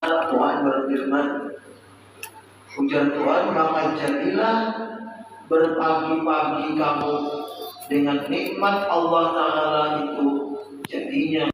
Tuhan berfirman, ujar Tuhan, maka jadilah berpagi-pagi kamu dengan nikmat Allah Ta'ala itu, jadinya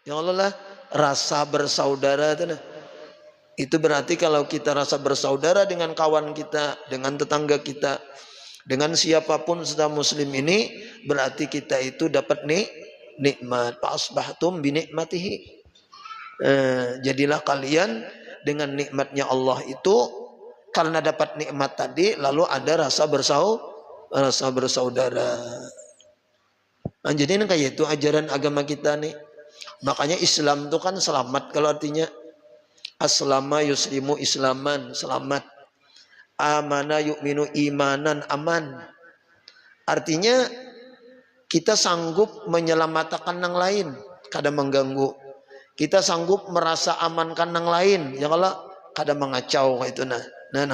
ya Allah lah, rasa bersaudara itu berarti kalau kita rasa bersaudara dengan kawan kita, dengan tetangga kita, dengan siapapun sesama muslim ini, berarti kita itu dapat nikmat. Fa'asbahtum binikmatihi. Jadilah kalian dengan nikmatnya Allah itu, karena dapat nikmat tadi, lalu ada rasa bersaudara. Nah, jadi ini kayak itu ajaran agama kita nih. Makanya Islam itu kan selamat, kalau artinya aslama yuslimu islaman, selamat. Amana yu'minu imanan, aman. Artinya kita sanggup menyelamatkan yang lain, kadang mengganggu. Kita sanggup merasa amankan yang lain, ya kalau kadang mengacau kayak itu. Nah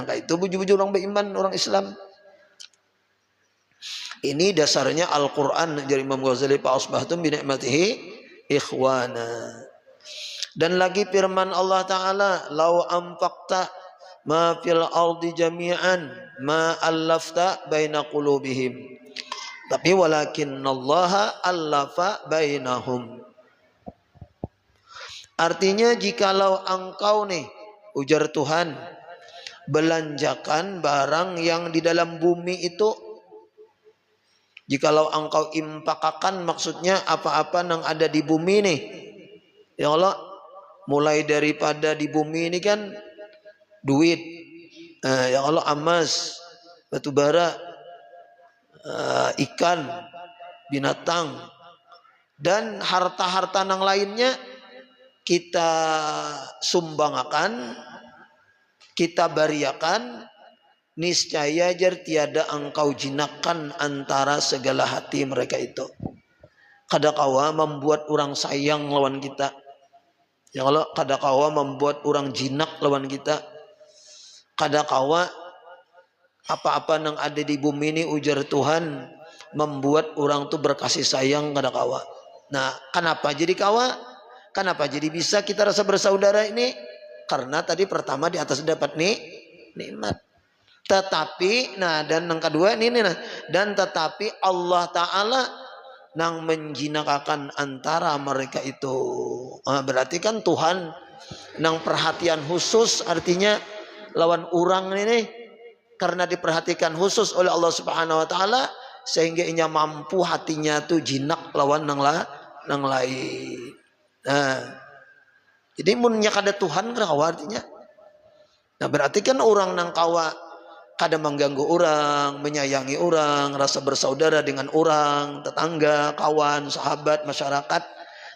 kayak itu buju-buju orang beriman, orang Islam. Ini dasarnya Al-Quran dari Imam Ghazali, fa'asbahtum binikmatihi ikhwana. Dan lagi firman Allah Ta'ala, lau anfaqta ma fil ardi jami'an ma allafta baina qulubihim, tapi walakinallaha allafa bainahum. Artinya jikalau engkau nih, ujar Tuhan, belanjakan barang yang di dalam bumi itu, jikalau engkau impakakan, maksudnya apa-apa yang ada di bumi nih, ya Allah, mulai daripada di bumi ini kan duit, ya Allah, emas, batu bara, ikan, binatang, dan harta-harta yang lainnya kita sumbangkan, kita bariakan, niscaya jar tiada engkau jinakkan antara segala hati mereka itu. Kadakawa membuat orang sayang lawan kita, ya Allah, kadakawa membuat orang jinak lawan kita. Kadakawa apa-apa yang ada di bumi ini, ujar Tuhan, membuat orang tuh berkasih sayang kadakawa. Nah, kenapa jadi kawa? Kenapa jadi bisa kita rasa bersaudara ini? Karena tadi pertama di atas dapat nikmat. Tetapi, nah, dan yang kedua ini nah, dan tetapi Allah Ta'ala nang menjinakakan antara mereka itu. Nah, berarti kan Tuhan nang perhatian khusus, artinya lawan orang ini karena diperhatikan khusus oleh Allah Subhanahu Wa Ta'ala, sehingga inya mampu hatinya tuh jinak lawan nang lain. Nah, jadi munnya kada Tuhan kawa artinya. Nah, berarti kan orang nang kawa kada mengganggu orang, menyayangi orang, rasa bersaudara dengan orang, tetangga, kawan, sahabat, masyarakat.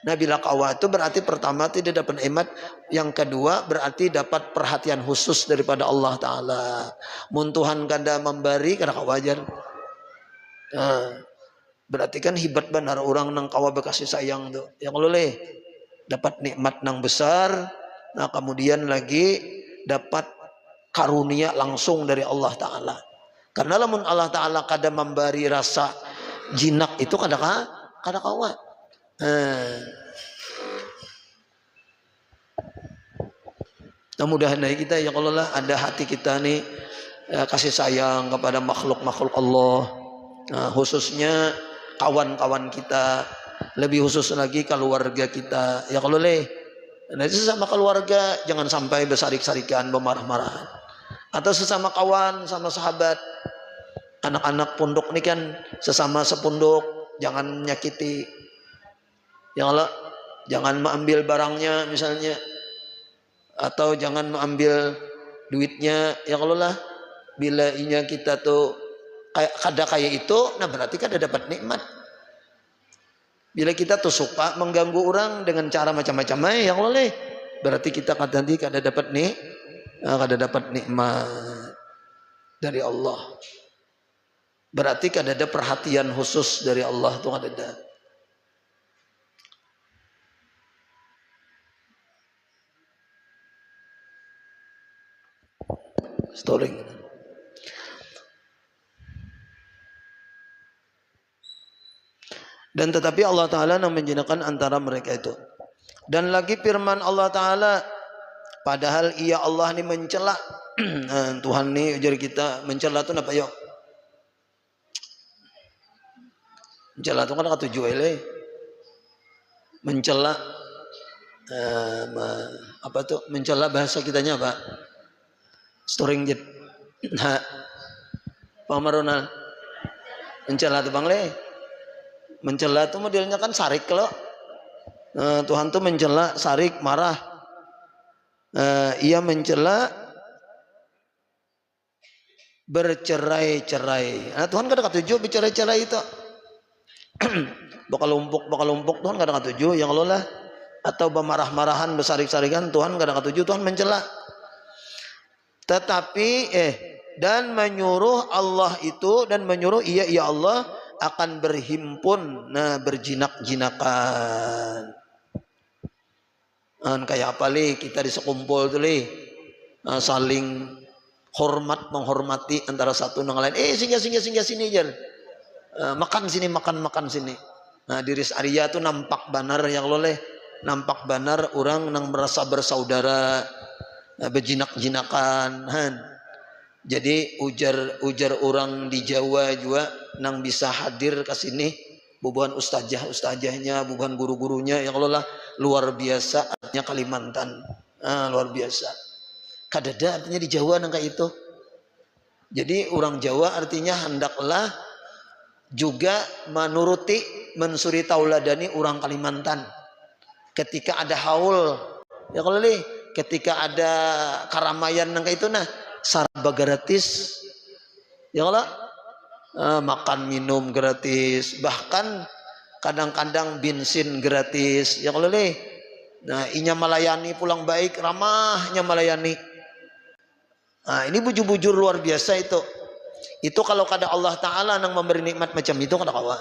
Nah, bila kawa itu berarti pertama tidak dapat nikmat, yang kedua berarti dapat perhatian khusus daripada Allah Ta'ala. Mun Tuhan kada memberi, kada wajar. Nah, berarti kan hibat benar orang nang kawa bekasih sayang tuh. Yang loleh dapat nikmat nang besar. Nah, kemudian lagi dapat karunia langsung dari Allah Ta'ala. Karena lamun Allah Ta'ala kada memberi rasa jinak itu kada kawa. Nah, mudah-mudahan kita, ya Allah lah, ada hati kita nih kasih sayang kepada makhluk-makhluk Allah. Nah, khususnya kawan-kawan kita, lebih khusus lagi keluarga kita, ya kalau nah, sesama keluarga jangan sampai bersarik-sarikan, bermarah-marahan. Atau sesama kawan, sama sahabat, anak-anak pondok ini kan sesama sepondok, jangan menyakiti, ya Allah, jangan mengambil barangnya misalnya, atau jangan mengambil duitnya, ya Allah lah. Bila inya kita tuh kayak itu, nah berarti kada dapat nikmat. Bila kita tuh suka mengganggu orang dengan cara macam-macam, yang oleh berarti kita nanti kada dapat kada dapat nikmat dari Allah. Berarti kada ada perhatian khusus dari Allah tuh kada ada. Storing. Dan tetapi Allah Ta'ala yang menjadikan antara mereka itu. Dan lagi firman Allah Ta'ala, padahal ia Allah ini mencela. Tuhan ini ujar kita mencela itu apa yuk? Mencela itu kan kata tujuh ele. Mencela apa tuh? Mencela bahasa kitanya apa? Storing jet. Nah, Pamarona. Mencela itu Bang Le. Mencela itu modelnya kan sarik kalau Tuhan tuh mencela sarik marah. Ia mencela bercerai-cerai. Nah, Tuhan kadang ketujuh bercerai-cerai itu. bakal lumpuk Tuhan kadang ketujuh yang lo lah, atau bermarah-marahan bersarik-sarikan Tuhan kadang ketujuh Tuhan mencela. Tetapi dan menyuruh Allah itu, dan menyuruh ia Allah akan berhimpun, berjinak-jinakan. Kayak apa li kita disekumpul tuh li, saling menghormati antara satu dengan lain. Singgah sini aja. Makan sini. Nah, di Ris Arya tuh nampak banar yang loleh, nampak banar orang nang merasa bersaudara, berjinak-jinakan. Jadi ujar orang di Jawa juga nang bisa hadir ke sini, bubuhan ustazahnya, bubuhan guru-gurunya yang lolah luar biasa, artinya Kalimantan. Luar biasa. Kadada artinya di Jawa nang kayak itu. Jadi orang Jawa artinya hendaklah juga mensuri tauladani orang Kalimantan. Ketika ada haul, ya kalau ketika ada keramaian nang kayak itu saraba gratis, ya kalau makan minum gratis, bahkan kadang-kadang bensin gratis, ya kalau inya melayani pulang baik, ramahnya melayani. Nah, ini bujur-bujur luar biasa itu. Itu kalau kada Allah Ta'ala nang memberi nikmat macam itu kada kawa.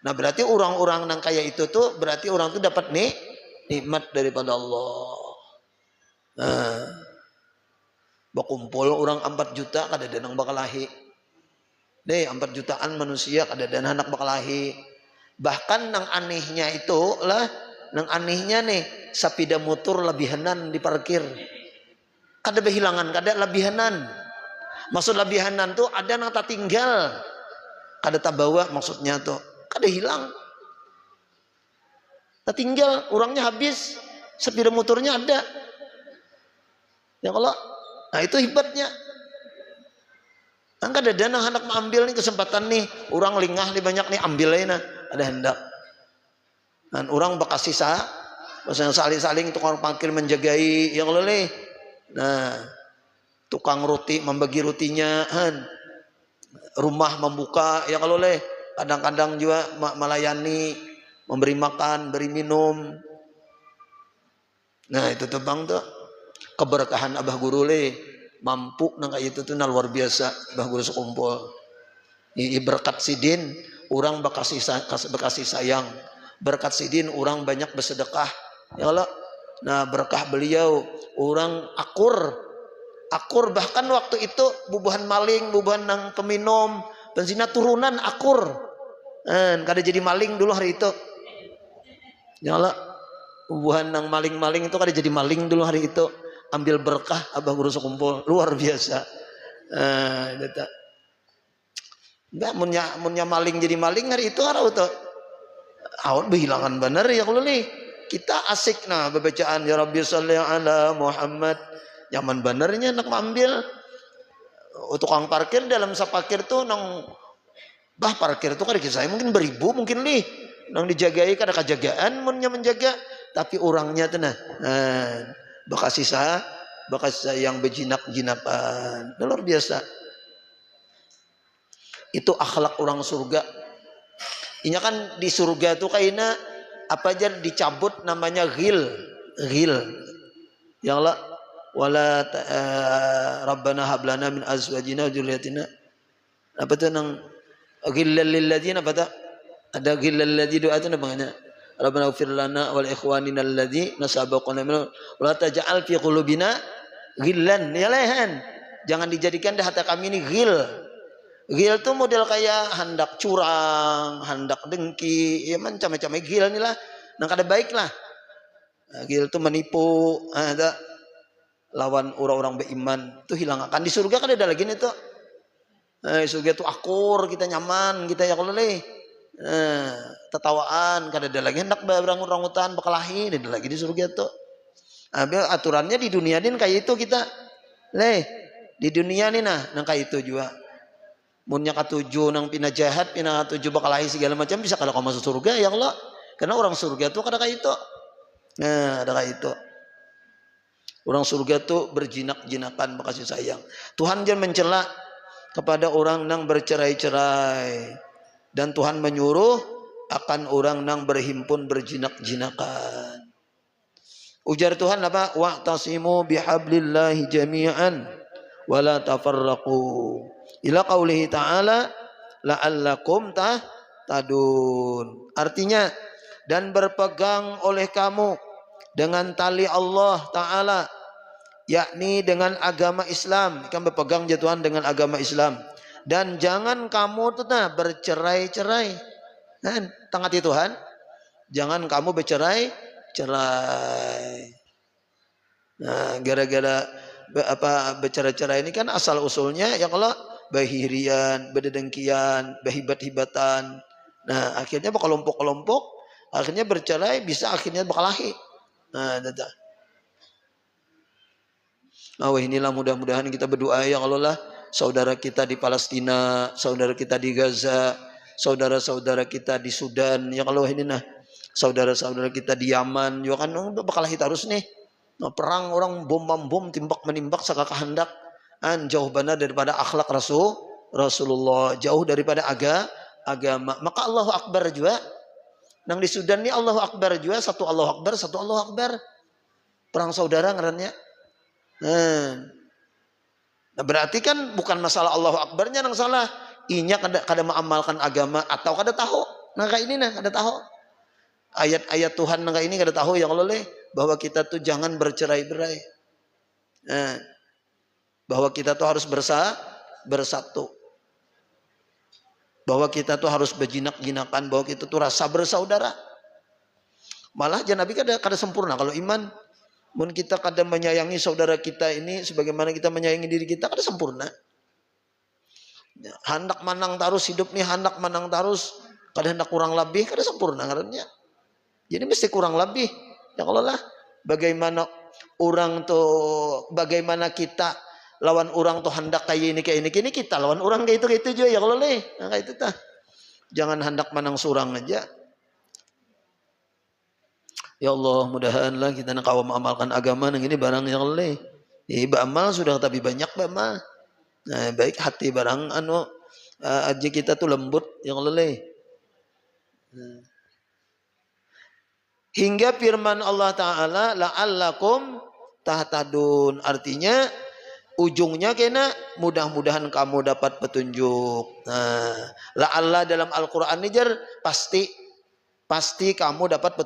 Nah, berarti orang-orang nang kayak itu tuh berarti orang tuh dapat nikmat daripada Allah. Berkumpul orang 4 juta kada ada nang bakal lahi. 4 jutaan manusia kada ada anak bakal lahi. Bahkan nang anehnya itu lah, nang anehnya sepeda motor lebihanan diparkir. Kada behilangan, kada lebihanan. Maksud lebihanan tuh ada nang tak tinggal, kada tak bawa maksudnya tuh, kada hilang. Tak tinggal, orangnya habis, sepeda motornya ada. Ya kalau, nah itu hebatnya. Kan kada ada nang hendak mengambil nih kesempatan nih, orang lingah nih banyak nih ambil aja ada hendak. Dan orang bekas sisa, maksudnya saling-saling tukang parkir menjagai yang leleh. Nah, tukang roti membagi rotinya, rumah membuka ya kalau kadang-kadang juga melayani, memberi makan, beri minum. Nah, itu tuh bang tuh keberkahan abah guru mampu nang kayak itu tuh luar biasa abah guru sekumpul. Berkat sidin orang bekasih sayang, berkat sidin orang banyak bersedekah ya kalau. Nah, berkah beliau orang akur, bahkan waktu itu bubuhan maling, bubuhan nang peminum, benzina turunan akur. Kada jadi maling dulu hari itu. Ya Allah, bubuhan nang maling-maling itu kada jadi maling dulu hari itu. Ambil berkah abah guru sekumpul luar biasa. Mbak munnya maling jadi maling hari itu harau tuh. Awan berhilangan bener ya kalau kita asik bacaan ya Rabbi sholli ala Muhammad. Nyaman benernya nak ambil. Tukang parkir dalam sapakir tuh nang parkir tuh kada kisah mungkin beribu mungkin nang dijagai kada kajagaan munnya menjaga, tapi orangnya tuh bekas yang berjinak-jinakan luar biasa. Itu akhlak orang surga. Inya kan di surga tuh kayaknya apa aja dicabut namanya ghil. Ya Allah, wala rabbana hab lana min azwajina wa dzurriyyatina. Apa tuh nang ghillal lil ladzina apa tuh? Ada ghillal ladzi doa itu namanya. Rabbana ighfir lana wal ikhwanina alladzina sabaquna bil wala taj'al fi qulubina ghillan ya lehen. Jangan dijadikan di hati kami ini ghil. Ghil tuh model kayak hendak curang, hendak dengki, ya macam-macam ghil nih lah. Nang kada baik lah. Ghil tuh menipu, ada lawan orang-orang beriman tuh hilang akan di surga kan ada lagi nih tuh. Surga tuh akur, kita nyaman, kita ya kalau tetawaan, kada ada lagi hendak berangun-rangutan bekelahi, ada lagi di surga tuh. Aturannya di dunia ini kayak itu kita. Di dunia nih nang kayak itu juga. Munnya katuju nang pina jahat, pina katuju bekelahi segala macam bisa kada kau masuk surga ya Allah. Karena orang surga tuh kada kayak itu. Ada kayak itu. Orang surga tuh berjinak-jinakan berkasih sayang. Tuhan jangan mencela kepada orang nang bercerai-cerai. Dan Tuhan menyuruh akan orang nang berhimpun berjinak-jinakan. Ujar Tuhan apa? Wa'tasimu bihablillahi jami'an wala tafarraqu. Ila qaulihi ta'ala la'allakum tahtadun. Artinya dan berpegang oleh kamu dengan tali Allah Ta'ala, yakni dengan agama Islam. Kan berpegang jatuhan dengan agama Islam. Dan jangan kamu tuh bercerai-cerai. Kan tengah Tuhan, jangan kamu bercerai-cerai. Nah, gara-gara bercerai-cerai ini kan asal usulnya ya kalau bahirian, bededengkian, bahibat-hibatan. Nah, akhirnya berkelompok-kelompok, akhirnya bercerai, bisa akhirnya berkelahi. Nah, inilah mudah-mudahan kita berdoa ya Allah lah, saudara kita di Palestina, saudara kita di Gaza, saudara-saudara kita di Sudan, ya Allah ini saudara-saudara kita di Yaman, juga kan berkelahi terus nih. Nah, perang orang bom timbak menimbak saka kehendak, jauh benar daripada akhlak Rasulullah, jauh daripada agama. Maka Allahu Akbar juga. Nang di Sudan ini Allahu Akbar juga, satu Allahu Akbar, satu Allahu Akbar. Perang saudara ngarannya. Nah, berarti kan bukan masalah Allahu Akbarnya nang salah. Inya kada mengamalkan agama atau kada tahu. Nah kayak ini kada tahu. Ayat-ayat Tuhan nang kayak ini kada tahu ya Allah bahwa kita tuh jangan bercerai-berai. Bahwa kita tuh harus bersatu. Bahwa kita tuh harus berjinak-jinakan, bahwa kita tuh rasa bersaudara. Malah Nabi kada sempurna kalau iman. Mun kita kada menyayangi saudara kita ini sebagaimana kita menyayangi diri kita, kada sempurna. Hendak manang terus hidup nih, hendak manang terus, kada hendak kurang lebih, kada sempurna ngarannya. Jadi mesti kurang lebih. Ya kalau lah, bagaimana kita lawan orang tuh hendak kayak ini kita lawan orang kayak itu juga ya kalau nah, kayak itu tah. Jangan hendak manang surang aja. Ya Allah, mudahanlah kita nak kawam amalkan agama nang ini barang ya Allah. Beramal sudah tapi banyak beramal. Nah, baik hati barang aja kita tuh lembut ya Allah. Hingga firman Allah Ta'ala la'allakum tahtadun, artinya ujungnya kena mudah-mudahan kamu dapat petunjuk. Nah, la'alla dalam Al-Qur'an ini pasti kamu dapat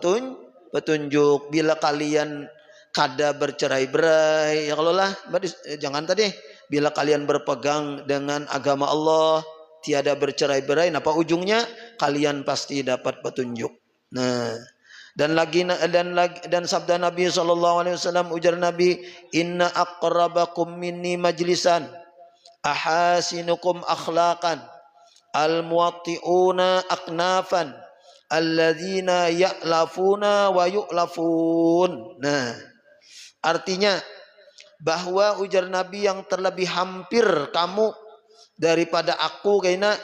petunjuk bila kalian kada bercerai-berai ya kalau lah, jangan tadi bila kalian berpegang dengan agama Allah tiada bercerai-berai, napa ujungnya kalian pasti dapat petunjuk. Nah, dan sabda Nabi SAW, ujar Nabi, inna aqrabakum minni majlisan ahasinukum akhlaqan almuwatti'una aknafan alladzina ya'lafuna wa yu'lafun. Nah, artinya bahwa ujar Nabi yang terlebih hampir kamu daripada aku kayaknya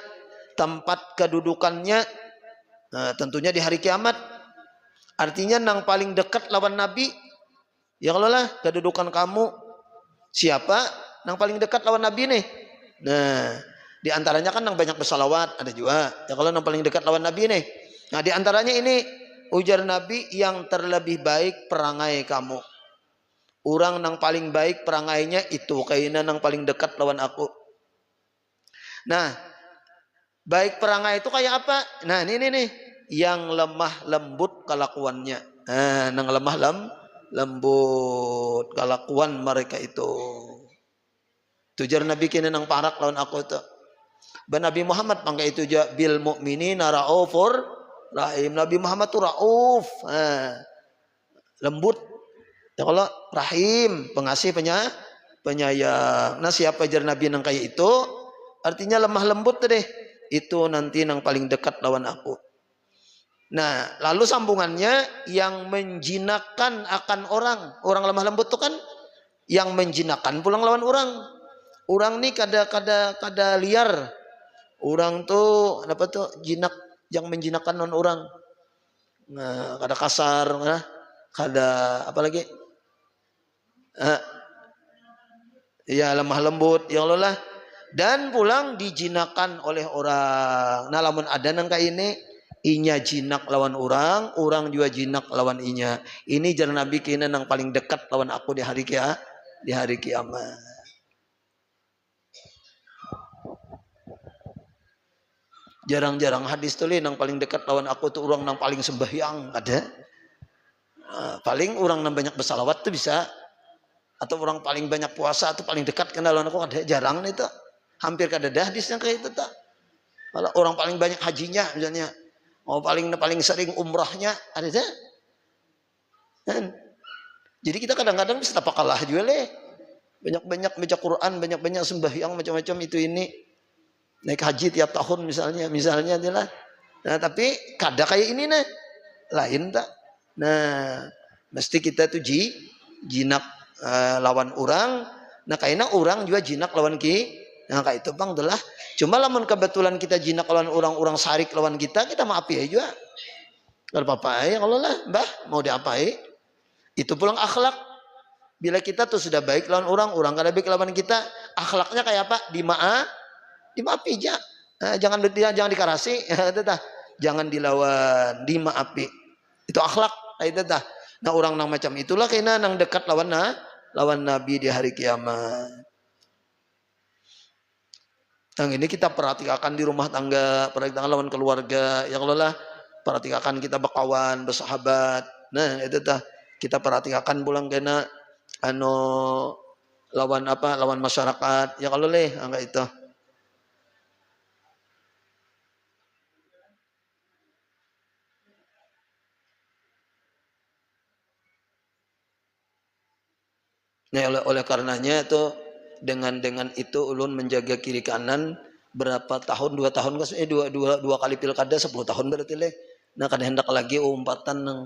tempat kedudukannya, nah, tentunya di hari kiamat. Artinya nang paling dekat lawan Nabi ya Allah lah kedudukan kamu siapa nang paling dekat lawan Nabi nih. Nah, di antaranya kan nang banyak bersalawat ada juga ya kalau nang paling dekat lawan Nabi nih. Nah, di antaranya ini ujar Nabi yang terlebih baik perangai kamu. Orang nang paling baik perangainya itu kayaknya nang paling dekat lawan aku. Nah, baik perangai itu kayak apa? Nah, ini nih yang lemah lembut kelakuannya. Nah, nang lemah lembut kelakuan mereka itu. Tujar Nabi kini nang parak lawan aku itu. Ben Nabi Muhammad pangkai itu ja bil mukminina raufur rahim. Nabi Muhammad tuh rauf, lembut. Ya kalau rahim, pengasih penyayang. Nah, siapa jar Nabi nang kayak itu? Artinya lemah lembut deh. Itu nanti nang paling dekat lawan aku. Nah, lalu sambungannya yang menjinakkan akan orang. Orang lemah lembut itu kan yang menjinakkan pulang lawan orang. Orang nih kada liar. Orang tuh apa tuh jinak yang menjinakkan non orang. Nah, kada kasar, nah, kada apa lagi? Ya lemah lembut, ya Allah lah. Dan pulang dijinakan oleh orang. Nah, lamun ada nang kayak ini, inya jinak lawan orang, orang juga jinak lawan inya. Ini jalan Nabi kini nang paling dekat lawan aku di hari kiamat. Jarang-jarang hadis tuh nang paling dekat lawan aku tuh orang nang paling sembahyang ada. Paling orang nang banyak bersalawat tuh bisa, atau orang paling banyak puasa atau paling dekat kenal lawan aku ada, jarang nih tuh. Hampir kada ada hadis yang kayak itu tuh. Kalau orang paling banyak hajinya misalnya, paling sering umrahnya ada aja. Kan? Jadi kita kadang-kadang bisa tapak kalah juga leh. Banyak-banyak baca Quran, banyak-banyak sembahyang macam-macam itu ini. Naik haji tiap tahun misalnya adalah. Nah, tapi kada kayak ini nih. Lain tak. Nah, mesti kita tuh jinak lawan orang. Nah, kayaknya orang juga jinak lawan Nah, kayak itu bang adalah. Cuma lamun kebetulan kita jinak lawan orang sarik lawan kita maafi aja juga. Kalau apa-apa ya kalau lah, mbah mau diapai? Itu pulang akhlak. Bila kita tuh sudah baik lawan orang kada baik lawan kita, akhlaknya kayak apa? Dimaafi aja. Nah, jangan dikarasi, jangan dilawan, dimaafi. Itu akhlak, itu dah. Nah, orang nang macam itulah kena nang dekat lawan Nabi di hari kiamat. Yang ini kita perhatikan di rumah tangga, perhatikan lawan keluarga, ya Allah lah. Perhatikan kita berkawan, bersahabat. Nah, itu dah. Kita perhatikan pulang kena lawan masyarakat, ya kalau leh, enggak itu. Nah, oleh karenanya itu dengan itu ulun menjaga kiri kanan berapa tahun, 2 tahun dua kali pilkada 10 tahun berarti leh. Nah, kada hendak lagi umpatan nang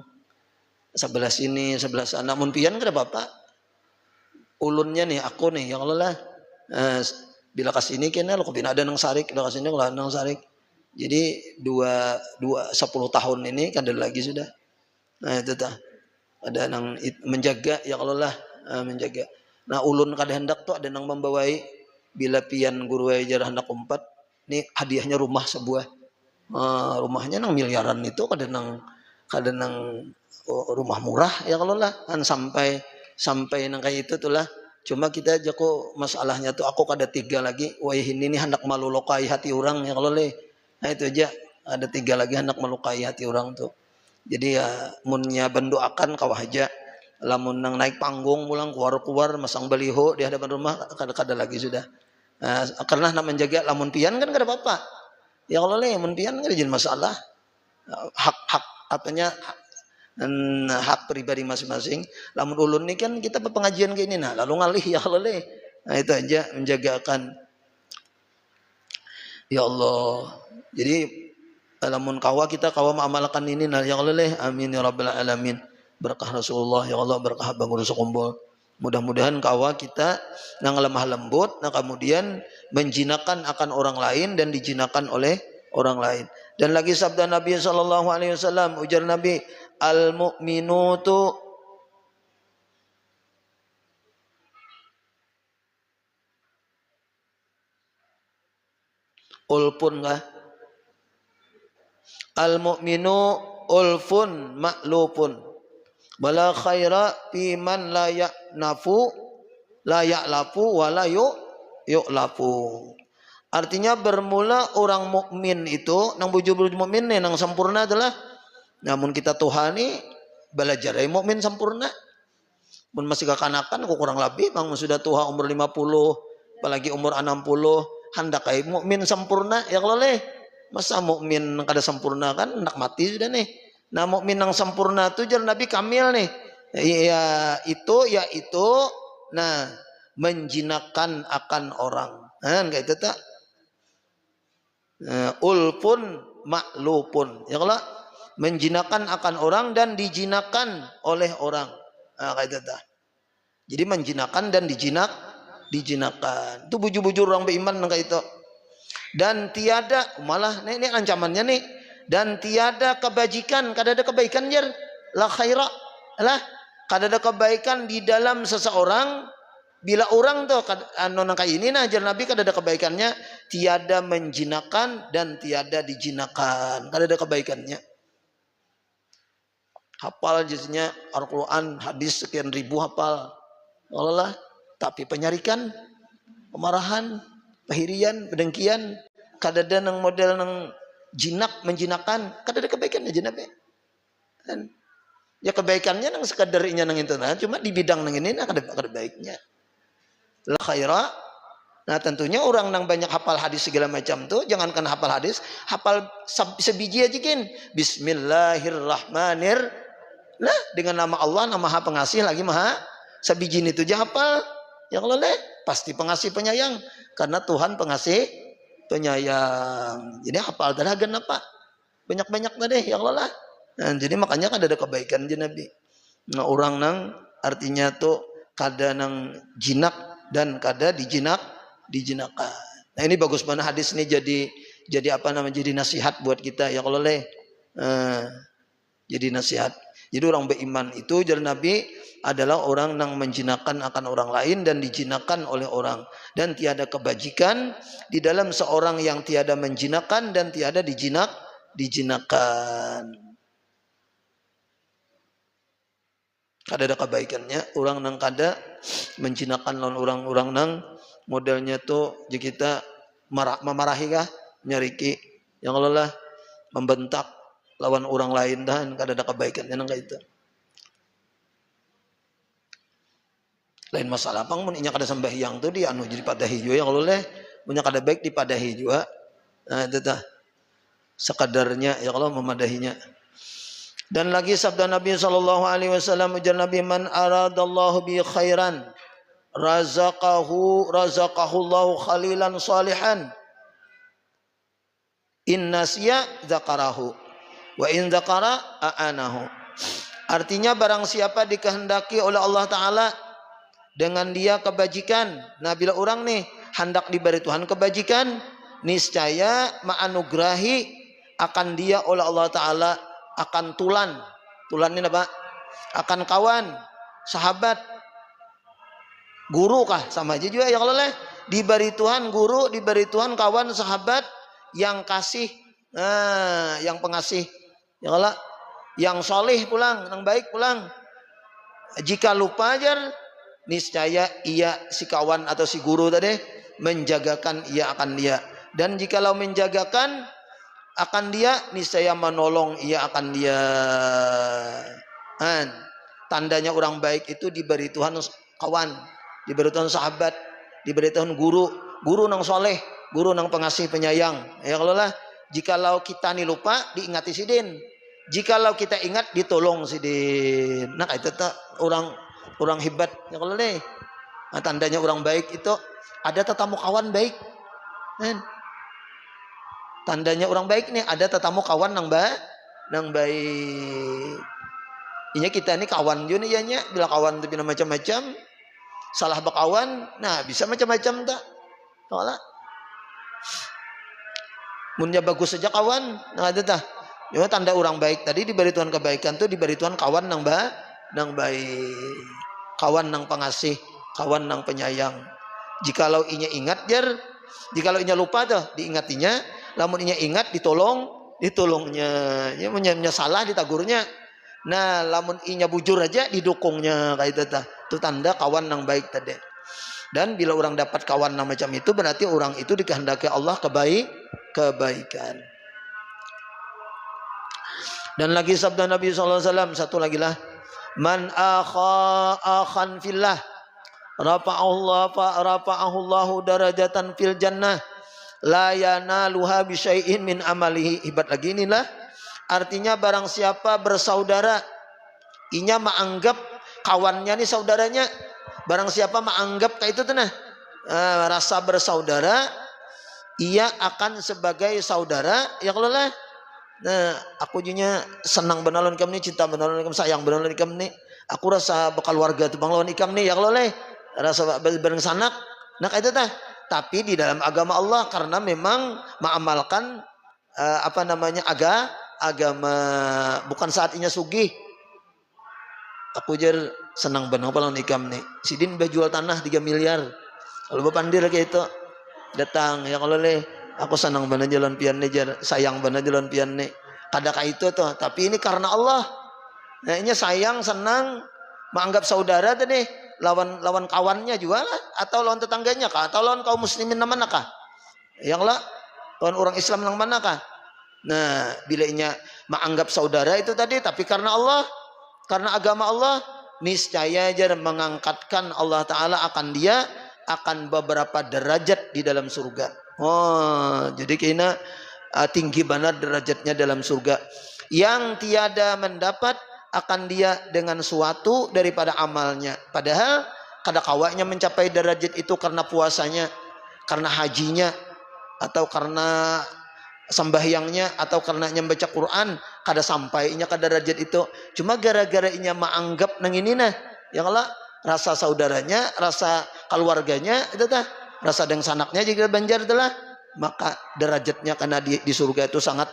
sebelah sini sebelah sana. Mun pian kada apa-apa. Ulunnya nih aku nih yang Allah lah. Bila kasini kena lo ada nang sarik, bila kasini kalau nang sarik. Jadi 10 tahun ini kada lagi sudah. Nah, itu tah. Ada nang menjaga ya Allah lah, menjaga. Nah, ulun kada hendak tuh ada nang membawai bila pian guru ajar hendak umpat. Nih hadiahnya rumah sebuah. Rumahnya nang miliaran itu kada nang rumah murah ya kalau lah kan sampai nang kayak itu tuh lah. Cuma kita aja kok masalahnya tuh aku kada 3 lagi. Wah, ini hendak melukai hati orang ya kalau leh. Nah, itu aja ada 3 lagi hendak melukai hati orang tuh. Jadi ya munnya bendoakan kawah aja. Lamun nang naik panggung pulang keluar masang baliho di hadapan rumah kada lagi sudah. Karena nak menjaga lamun pian kan kada apa-apa. Ya kalau leh mun pian kada jadi masalah. Hak apanya hak pribadi masing-masing. Lamun ulun nih kan kita pengajian kayak ini, nah lalu ngalih ya kalau leh. Nah, itu aja menjagakan. Ya Allah. Jadi lamun kita mengamalkan ini nah ya Allah leh. Amin ya rabbal alamin. Berkah Rasulullah ya Allah, berkah bangun kumpul. Mudah-mudahan kita nang lemah lembut, nah kemudian menjinakan akan orang lain dan dijinakan oleh orang lain. Dan lagi sabda Nabi sallallahu alaihi wasallam, ujar Nabi, al mu'minu tu ulpun kah? Al mu'minu ulfun maklupun. Wala khaira fi man la ya'nafu la ya'lafu wala yu'lafu. Artinya bermula orang mukmin itu nang bujur-bujur mukmin nang sempurna adalah namun kita tuhani belajar mukmin sempurna. Mun masih kekanakan kurang lebih bang sudah tua umur 50 apalagi umur 60 hendak kayak mukmin sempurna ya kalau leh masa mukmin kada sempurna kan hendak mati sudah nih. Nah mukmin yang sempurna itu jar Nabi kamil nih. Ya itu nah menjinakkan akan orang. Nah kayak itu tak ulpun maklupun ya kalau menjinakan akan orang dan dijinakan oleh orang. Nah, kayak itu dah. Jadi menjinakan dan dijinakan. Itu bujur-bujur orang beriman kayak itu. Dan tiada malah ini ancamannya nih. Dan tiada kebajikan, kada ada kebaikan jar. La khaira. Lah, kada ada kebaikan di dalam seseorang bila orang tuh anu nang kayak ini nah jar Nabi kada ada kebaikannya, tiada menjinakan dan tiada dijinakan. Kada ada kebaikannya. Hafal jadinya Al-Quran hadis sekian ribu hafal Allah tapi penyarikan kemarahan pahirian pedengkian kadada nang model nang jinak menjinakan kadada kebaikannya jinak kan ya kebaikannya nang sekadarinya nang itu nah cuma di bidang nang ini nah kada baiknya la khaira. Nah tentunya orang nang banyak hafal hadis segala macam tuh jangankan hafal hadis hafal sebiji aja kan bismillahirrahmanirrahim. Nah dengan nama Allah, nama Maha Pengasih lagi Maha sabijin itu aja hafal. Ya kalau leh pasti pengasih penyayang karena Tuhan pengasih penyayang. Jadi hafal tadagan apa? Banyak-banyak tadi ya Allah lah. Nah, jadi makanya kan ada kebaikan je Nabi. Nah orang nang artinya tuh kada nang jinak dan kada dijinakan. Nah ini bagus banget hadis ini jadi apa namanya jadi nasihat buat kita ya kalau leh. Jadi nasihat. Jadi orang beriman itu jar Nabi adalah orang yang menjinakan akan orang lain dan dijinakan oleh orang dan tiada kebajikan di dalam seorang yang tiada menjinakan dan tiada dijinakan. Kada ada kebaikannya orang nang kada menjinakan lawan orang-orang nang modelnya tuh jadi kita memarahi kah nyariki yang Allah membentak lawan orang lain dan kada ada kebaikannya nang itu. Lain masalah pang mun inya kada sembahyang tuh dia anu jadi padahi juga ya kalau leh punya kada baik dipadahi juga. Nah itu tah sekadarnya ya kalau memadahinya. Dan lagi sabda Nabi sallallahu alaihi wasallam ujar Nabi man aradallahu bi khairan razaqahu Allahu khalilan salihan in nasiya dzakarahu wa in dzakara a'anahu. Artinya barang siapa dikehendaki oleh Allah Ta'ala dengan dia kebajikan. Nah bila orang nih hendak diberi Tuhan kebajikan, niscaya ma'anugrahi akan dia oleh Allah Ta'ala akan tulan ini apa? Akan kawan, sahabat, guru kah? Sama aja juga ya kalau leh diberi Tuhan guru, diberi Tuhan kawan, sahabat yang kasih, yang pengasih ya kalau yang soleh pulang, yang baik pulang. Jika lupa ajar, niscaya ia si kawan atau si guru tadi menjagakan ia akan dia. Dan jikalau menjagakan akan dia, niscaya menolong ia akan dia. Tandanya orang baik itu diberi Tuhan kawan, diberi Tuhan sahabat, diberi Tuhan guru nang soleh, guru nang pengasih penyayang. Ya kalau lah, jikalau kita nih lupa diingati sidin. Jikalau kita ingat ditolong sidin. Nah itu tak orang hebat ya kalau nih. Nah, tandanya orang baik itu ada tetamu kawan baik. Tandanya orang baik nih ada tetamu kawan nang baik. Inya kita ini kawan juga nih nya bila kawan tapi macam-macam salah bakawan, nah bisa macam-macam tak. Soalnya munnya bagus saja kawan, nah ada tah. Ya tanda orang baik tadi diberi Tuhan kebaikan tuh diberi Tuhan kawan nang baik, kawan nang pengasih, kawan nang penyayang. Jikalau inya ingat jar, jikalau inya lupa tuh diingatinya, lamun inya ingat ditolongnya, ya punya salah ditagurnya. Nah, lamun inya bujur aja didukungnya kayak itu tah. Itu tanda kawan yang baik tadi. Dan bila orang dapat kawan yang macam itu berarti orang itu dikehendaki Allah kebaikan. Dan lagi sabda Nabi SAW satu lagi lah, man akhan fillah rafa'ahullahu darajatan fil jannah la yanaluha bi syai'in min amalihi. Hebat lagi inilah artinya barang siapa bersaudara inya menganggap kawannya nih saudaranya, barang siapa menganggap kayak itu tenah rasa bersaudara ia akan sebagai saudara ya kalau lah. Nah, aku junya senang benalon ikam ni, cinta benalon ikam, sayang benalon ikam ni. Aku rasa bakal warga tu bang lawan ikam ni ya kalau leh. Rasa bareng sanak. Nah kayak itu tah. Tapi di dalam agama Allah karena memang mengamalkan agama bukan saatnya sugih. Aku jar senang benal lawan ikam ni. Sidin jual tanah 3 miliar. Kalau bapandir kayak itu datang ya kalau leh. Aku senang benar jalan pian nih, sayang benar jalan pian nih. Kadang itu tuh, tapi ini karena Allah. Nah, ini sayang, senang, menganggap saudara tadi, lawan kawannya juga lah, atau lawan tetangganya kah, atau lawan kaum muslimin yang mana kah? Yang lah, lawan orang Islam yang mana kah? Nah, bila ini menganggap saudara itu tadi, tapi karena Allah, karena agama Allah, niscaya aja mengangkatkan Allah Ta'ala akan beberapa derajat di dalam surga. Oh, jadi kena tinggi benar derajatnya dalam surga. Yang tiada mendapat akan dia dengan suatu daripada amalnya. Padahal kada kawanya mencapai derajat itu karena puasanya, karena hajinya, atau karena sembahyangnya, atau karena membaca Quran, kada sampainya ke derajat itu. Cuma gara-gara inya menganggap nang ini nah, yang lah rasa saudaranya, rasa keluarganya itu tah. Rasa dengan sanaknya jika banjar itulah maka derajatnya karena di surga itu sangat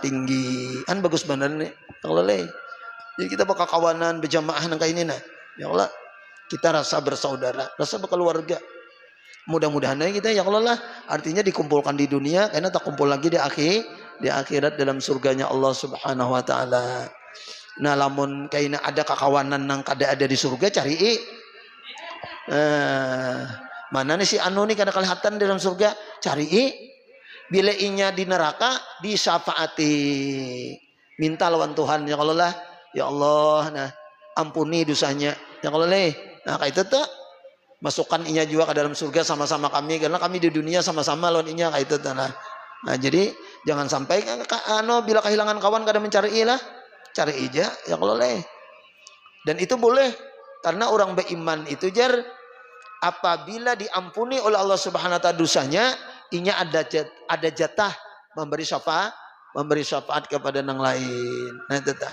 tinggi. Kan bagus benar nih kalau leh. Jadi kita bakal kawanan berjamaah nang kayak ini nah. Ya Allah kita rasa bersaudara, rasa berkeluarga. Mudah-mudahan kita ya Allah lah artinya dikumpulkan di dunia karena tak kumpul lagi di akhirat dalam surganya Allah Subhanahu wa taala. Nah, lamun kayaknya ada kekawanan nang kada ada di surga cari mana nih si anu nih kada kelihatan dalam surga cari bila inya di neraka disyafaati minta lawan Tuhan ya Allah lah ya Allah nah ampuni dosanya ya Allah leh nah kayak itu tuh masukkan inya juga ke dalam surga sama-sama kami karena kami di dunia sama-sama lawan inya kayak itu tuh nah jadi jangan sampai bila kehilangan kawan kada mencari lah cari aja ya Allah leh dan itu boleh karena orang beriman itu jar apabila diampuni oleh Allah Subhanahu wa taala dosanya, inya ada jatah memberi syafaat kepada yang lain. Nah, itu tah.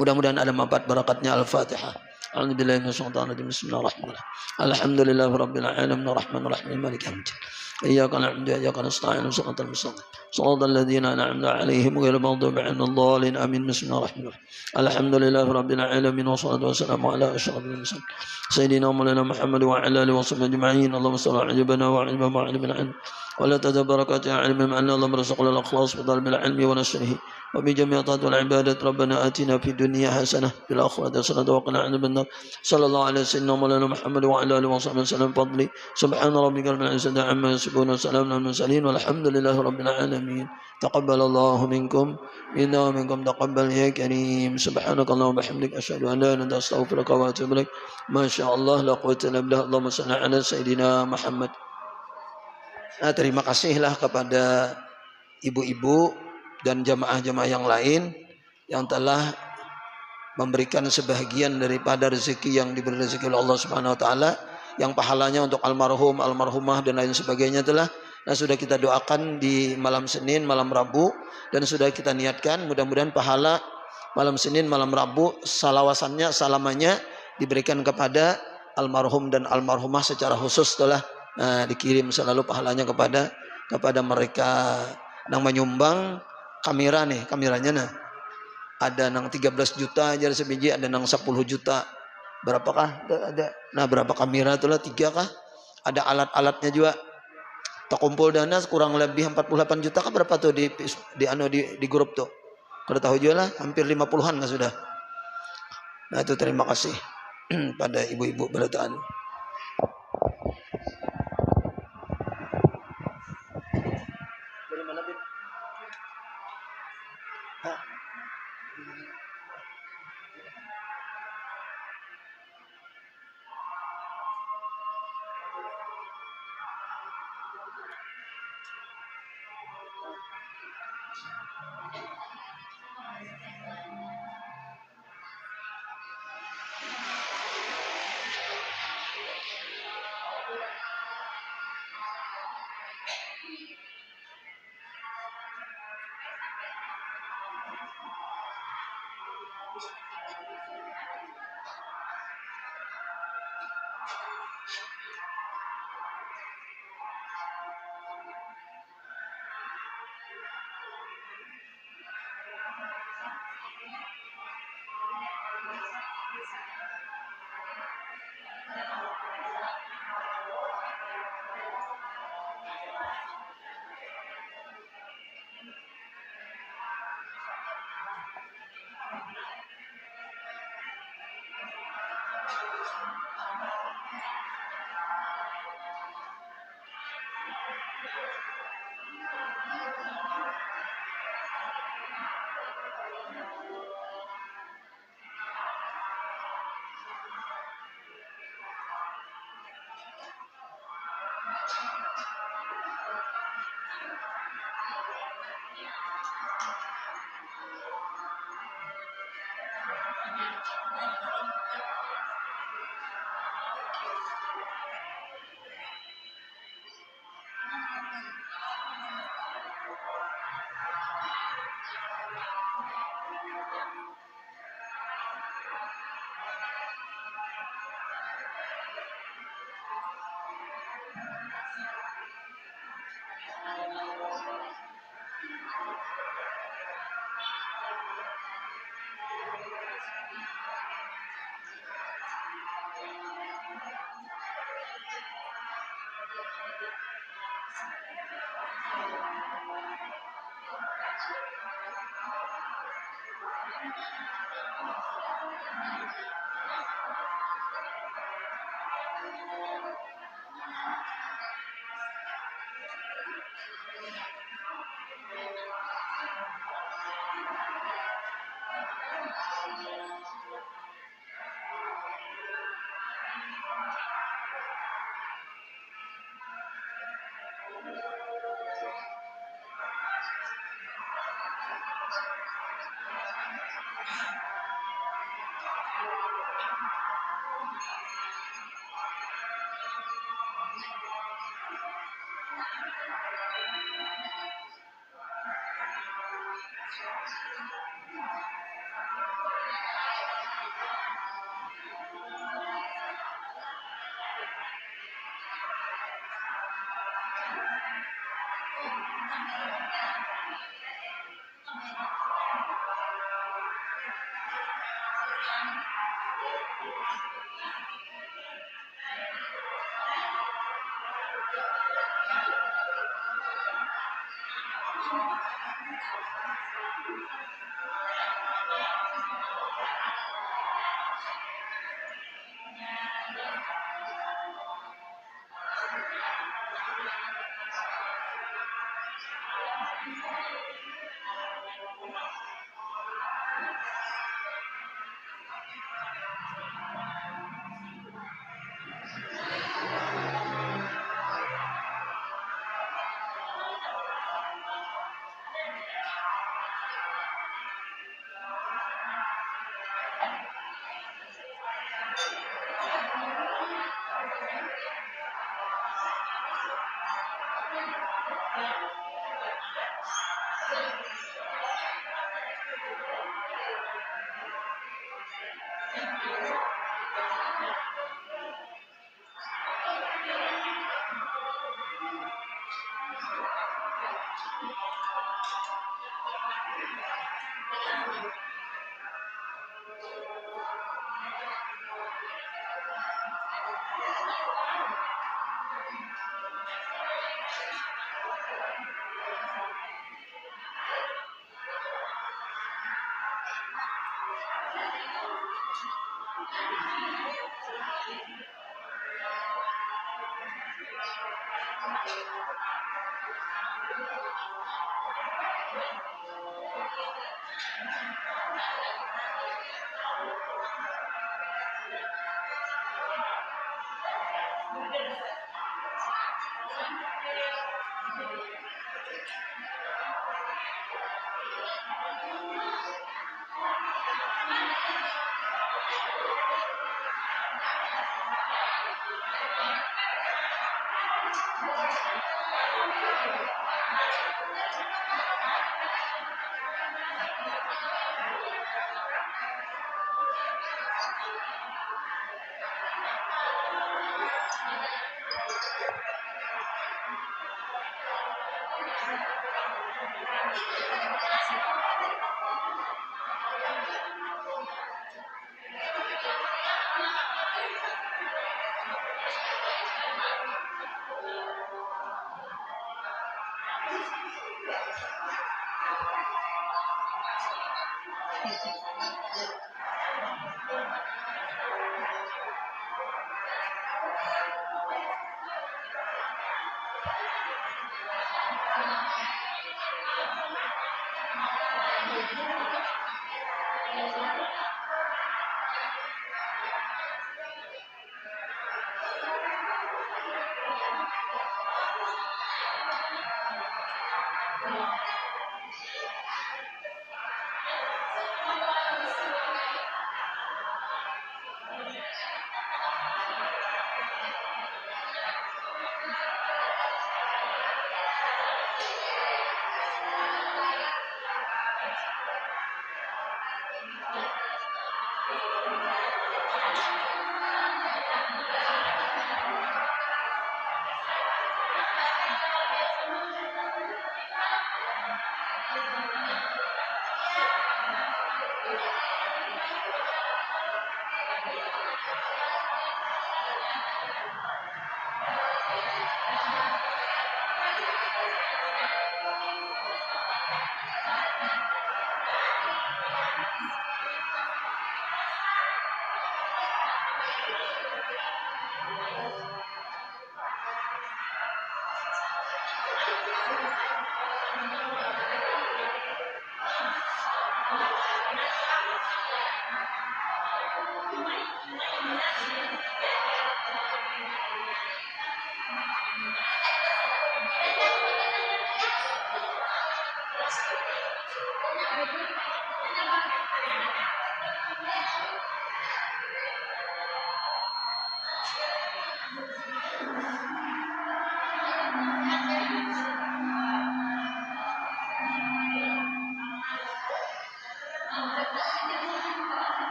Mudah-mudahan ada manfaat barakatnya Al-Fatihah. Bismillahirrahmanirrahim. Alhamdulillahirabbil alamin arrahmanir rahim maliki yaumiddin. Iyyaka na'budu wa iyyaka nasta'in shiratal mustaqim. Shiratal ladzina an'amta 'alaihim ghairil maghdubi 'alaihim waladdallin. Amin. Bismillahirrahmanirrahim. Alhamdulillahirabbil alamin wassalatu wassalamu ala asyrafil mursalin. Sayyidina Maulana Muhammad wa ala alihi washabbihi ajma'in. Allahumma salli 'ala jabana wa 'ala ma 'alimna an. Wa la tadabbarakati 'ilmin ma'ana Allahumma rzuqna al-ikhlas bi talbil 'ilmi wa nashrihi. وبجميع طاعات والعبادات ربنا آتنا في الدنيا حسنة في الآخرة حسنة وقنا عذاب النار صلى الله على سيدنا مولانا محمد وعلى آله وصحبه وسلم بفضله سبحان ربك رب العزة عما يصفون وسلام على المرسلين والحمد لله رب العالمين تقبل الله منكم إنا ومنكم تقبل يا كريم سبحانك اللهم وبحمدك أشهد أن لا إله إلا أنت أستغفرك وأتوب إليك ما شاء الله لا قوة إلا بالله اللهم صل على سيدنا Muhammad. Nah, terima kasihlah kepada ibu-ibu dan jamaah-jamaah yang lain yang telah memberikan sebahagian daripada rezeki yang diberi rezeki oleh Allah Subhanahu wa taala yang pahalanya untuk almarhum, almarhumah dan lain sebagainya telah sudah kita doakan di malam Senin, malam Rabu dan sudah kita niatkan mudah-mudahan pahala malam Senin, malam Rabu salawasannya, salamannya diberikan kepada almarhum dan almarhumah secara khusus telah dikirim selalu pahalanya kepada mereka yang menyumbang kamera nih, kameranya nah. Ada nang 13 juta aja sebiji, ada nang 10 juta. Berapakah? Ada. Nah, berapa kamera itulah 3 kah? Ada alat-alatnya juga. Tak kumpul dana kurang lebih 48 juta kah berapa tuh di grup tuh? Kalau tahu jual lah hampir 50-an lah sudah. Nah itu terima kasih pada ibu-ibu belataan. Dari mana, Bib? Hah?